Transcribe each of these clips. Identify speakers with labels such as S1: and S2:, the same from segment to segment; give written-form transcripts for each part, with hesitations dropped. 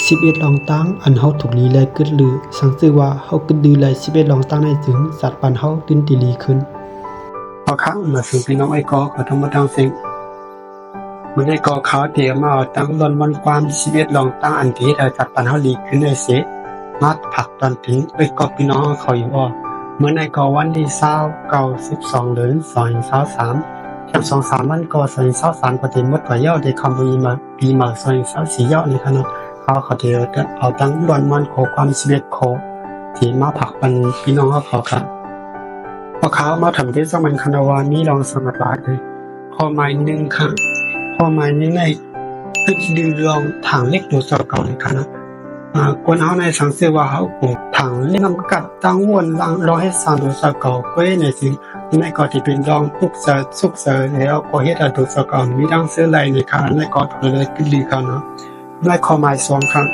S1: 11ลองตั้งอันเฮาถูกลีแลกึดลือสังซื่อว่าเฮากึดดือไล11ลองตั้งในถึงสัตว์ปันเฮาตื่นติลีขึ้นพอครั้งมาสู่พี่น้องไอ้กอขอทั้งหมดทั้งสิ้นมันไอ้กอเขาเตรียมมาตั้งวันความ11ลองตั้งอันที่ได้สัตว์ปันเฮาลีขึ้นได้เสมาผักตอนถึงไอ้กอพี่น้องเขาอยู่ว่าเมื่อในกอวันที่12เดือน2 3 2 3วันก็23ก็ถึงหมดกว่าเยาได้คำปีมา24เยาในขณะเขาเดียวเอาตั้งวันโคความ11โคที่มาผักปันพี่น้องเขาครับพอเขามาทำที่สมันคณาวานี้ลองสมัครหลายเลยข้อหมายหนึ่งค่ะข้อหมายนี้ในคือดูลองทางเล็กดูสอบเก่าในคณะคนเขาในสังเสว่าเขาปลูกถังเล่นำกัดตั้งวนลังรอให้สารดูสอบเก่าก็ในสิ่งในก็ที่เป็นรองทุกเสร์สุกเสร์แล้วก็เฮ็ดดูสอบเก่ามีดังเสื้อลายในคณะในก็เลยขึ้นดีกันเนาะในข้อหมาย2ครับ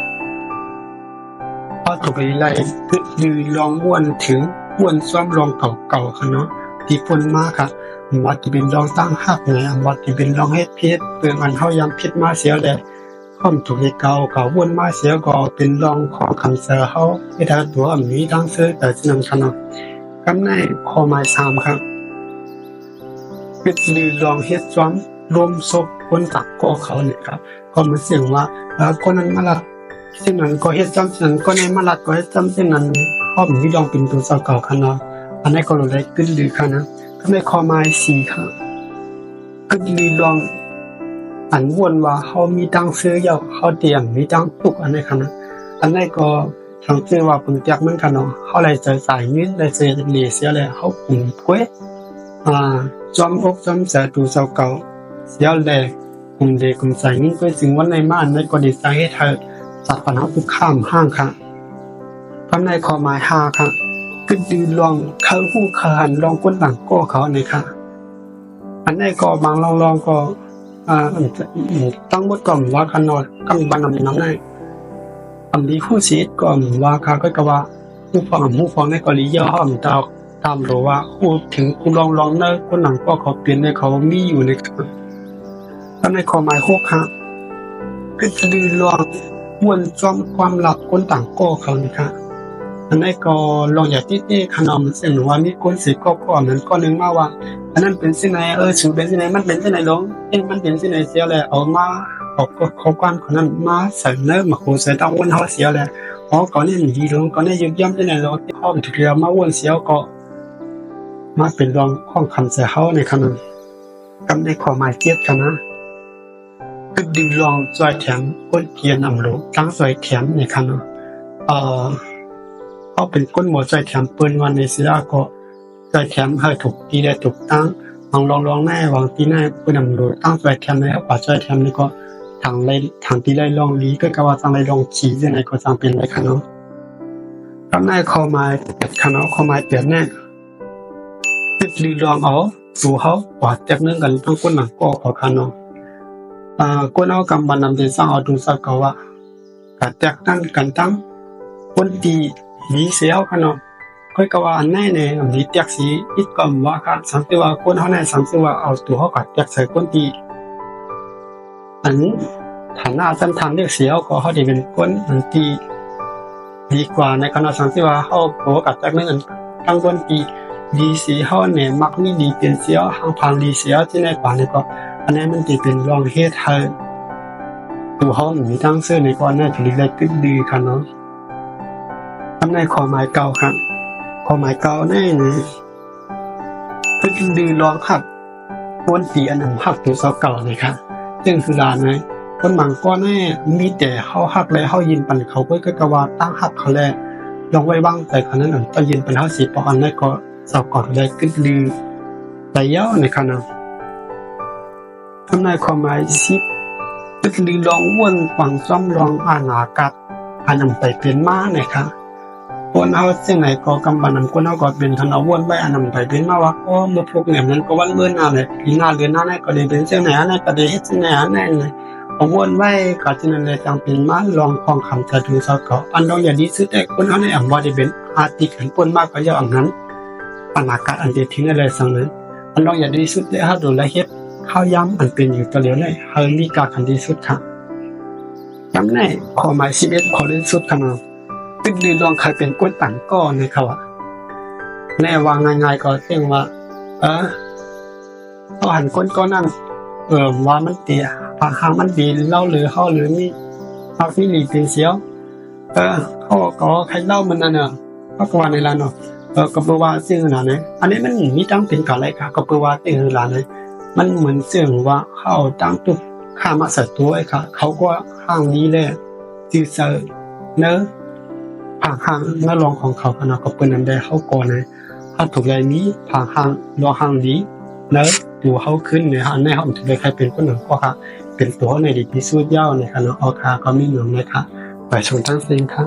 S1: พอถูกไล่คือดูลองม้วนถึงม้วนซ้อมรองเก่าๆค่ะเนาะที่ฝนมาค่ะวัดที่เป็นรองตั้งหักไงวัดที่เป็นรองเฮ็ดเพชรเปลืองอันเฮายำเพชรมาเสียแล้วข้อมถูกเก่าวนมาเสียก็เป็นรองของคำเสือเฮาที่ถ้าตัวมีดังเสือแต่สินำค่ะเนาะกำในข้อหมาย3ครับคือดูลองเฮ็ดซ้อมรวมศพคนตักก็เขาเนี่ยครับก็มันเสียงว่าคนนั้นมาลัดซึ่งนั้นก็เฮ็ดซ้ำซึ่งก็ในมาลัดก็เฮ็ดซ้ำซึ่งนั้นข้อมีลองเป็นตัวเก่าค่ะเนาะอันนี้ก็เลยขึ้นดีค่ะนะก็ในข้อหมาย4ค่ะก็ดีลองอันวนว่าเฮามีตังซื้อยาวเฮาเตรียมมีตังตุกอันนี้ค่ะนะอันนี้ก็ทางชื่อว่าเพิ่นจักเหมือนกันเนาะเฮาเลยสายเงินได้เสียเหลือเสียแล้วเฮาปุ่มป่วยจอมอกจอมใจตัวเก่าเสียแล้วกุมเดกุมใส่เงินก็ถึงวันในมาอันนี้ก็ได้สาเหตุให้สัตว์ปัญหาทุกข้ามห้างค่ะคำในข้อหมาย5ค่ะคือดูลองเขาผู้คานลองก้นหลังก็เขาในค่ะอันนี้ก็บางลองก็ตั้งหมดก่อนว่ากันนอนกำบันน้ำในอันนี้ผู้ชีวิตก่อนว่าค่ะก็กว่าผู้ฟังในกรณีย่อมตามหรือว่าผู้ถึงผู้ลองในก้นหลังก็เขาเปลี่ยนในเขามีอยู่ในค่ะคำในข้อหมาย6ค่ะคือดูลองวนจอมความหลับก้นต่างก็เขาในค่ะอันนี้ก็ลองอย่าที่ขนมเสียงว่ามีคนสิก็นั้นก็นึงมาว่าอันนั้นเป็นสิ่งไหนชื่อเป็นสิ่งไหนมันเป็นสิ่งไหนลงมันเป็นสิ่งไหนเสียแล้วเอามาเอาข้อความคนนั้นมาเสนอมาโฆษณาตั้งวันเฮาเสียแล้วก่อนนี้ดีลงก่อนนี้ยึกย่ำสิ่งไหนลงที่ห้องถูกเรียกมาวนเสียก็มาเป็นรองห้องคำเสียเฮาในขนมกำในข้อหมาย7กันนะคือดึงลองจอยแถมคนเกียนอำโลตั้งจอยแถมในขนมเขาเป็นก้นหมดใจแถมปืนวันในเสียก็ใจแถมให้ถูกตีได้ถูกตั้งลองแน่วางตีแน่ปืนนำโดยตั้งใจแถมในเอาป่าใจแถมนี่ก็ทางตีได้ลองลีก็กว่าทางได้ลองฉี่ที่ไหนก็จำเป็นไรค่ะเนาะก็ในข้อหมายค่ะเนาะข้อหมายเปลี่ยนแน่ติดลีลองเอาสู่เขาปาดจากนึงกันทั้งก้นหนังก็ขอค่ะเนาะก้นเอากำบันนำเดินสร้างเอาดูสักก็ว่าการแตกตั้งกันตั้งคนตีมีเสียวค่ะเนาะค่อยก็ว่าอันแน่เนี่ยมีแตกสีอีกก็ว่าค่ะสังเกตว่าคนเขาในสังเกตว่าเอาตัวเขากัดแตกใส่คนตีอันฐานหน้าสันทางเรียกเสียวก็เขาได้เป็นคนอันตีดีกว่าในขณะสังเกตว่าเขาโผล่กัดแตกนั้นตั้งคนตีดีสีเขาเนี่ยมักมีดีเป็นเสียวห่างพังดีเสียวที่ในป่าเนี่ยก็อันนี้มันจะเป็นรองเฮ็ดให้ตัวเขามีทั้งเสื้อในก้อนนี่ผลิตได้ขึ้นดีค่ะเนาะทำในข้อหมายเก่าครับข้อหมายเก่าแน่เลยคือดีลองหักคนตีอันหนึ่งหักตัวเก่าเลยครับซึ่งคือลานไหมคนบางก้อนแน่มีแต่เขาหักแล้วเขายินปันเขาก็กระว่าตั้งหักเขาแล้วลองไว้บ้างแต่คนนั้นต้องยินปันเขาสีปอนนั่นก็สอบก่อนได้ขึ้นดีแต่เย้าในขณะทำในข้อหมาย10คือดีลองวนฝังซ้อมลองอ่านอากาศอันนำไปเป็นม้าเนี่ยครับคนเอาสิ่งไหนก็กำบันนำคนเอาก็เป็นทันเอาวนไปอันนำไปเป็นมาว่าเมื่อพวกเนี่ยนั้นก็วันเมื่อหน้าเลยปีหน้าเดือนหน้าเนี่ยก็ได้เป็นสิ่งไหนอันนั้นก็ได้สิ่งไหนอันนั้นเลยเอาวนไว้ก็จะนั่นเลยจังเป็นมาลองคองคำจะดูสักก็อันลองอย่างดีสุดแต่คนเอาในอ่ำว่าจะเป็นอาติขันปนมากก็อย่างนั้นอนาคตอันจะทิ้งอะไรสังนั้นอันลองอย่างดีสุดแต่ถ้าดูแลเฮ็ดข้าวย้ำอันเป็นอยู่ตัวเดียวเลยเฮามีการคันดีสุดค่ะ จำแน่ขอหมาย11ขอเล่นสุดขนาดตึกดือลองใครเป็นก้นต่างก้อนในเขาอะแน่ว่าง่ายๆก็เรียกว่าเขาหันก้นก้อนนั่นว่ามันเตี้ยปากหางมันดีเล่าหรือเขาหรือมีเอาที่หลีเป็นเสียวเขาก็ใครเล่ามันนั่นเขาก็ว่าในร้านก็เปว่าซื้อหลานอันนี้มันมีตั้งเป็นก่อนไรค่ะก็เปว่าซื้อหลานมันเหมือนเสื่อว่าเขาตั้งตุกข้ามาสัตว์ตัวไอ้ค่ะเขาก็ห้างนี้เลยจือเซอร์เนอะผ่าห้างเนื้อรองของเขาขนาดก็เป็นอันใดเขาก่อนเลยถ้าถูกใจนี้ผ่าห้างรอห้างนี้เนอะตัวเขาขึ้นเนี่ยฮะในห้องถูกใจใครเป็นคนหนึ่งก็ค่ะเป็นตัวในดีที่สุดยาวเนี่ยค่ะเนาะออคาก็มีหนึ่งนะคะไปชมทั้งสิ้นค่ะ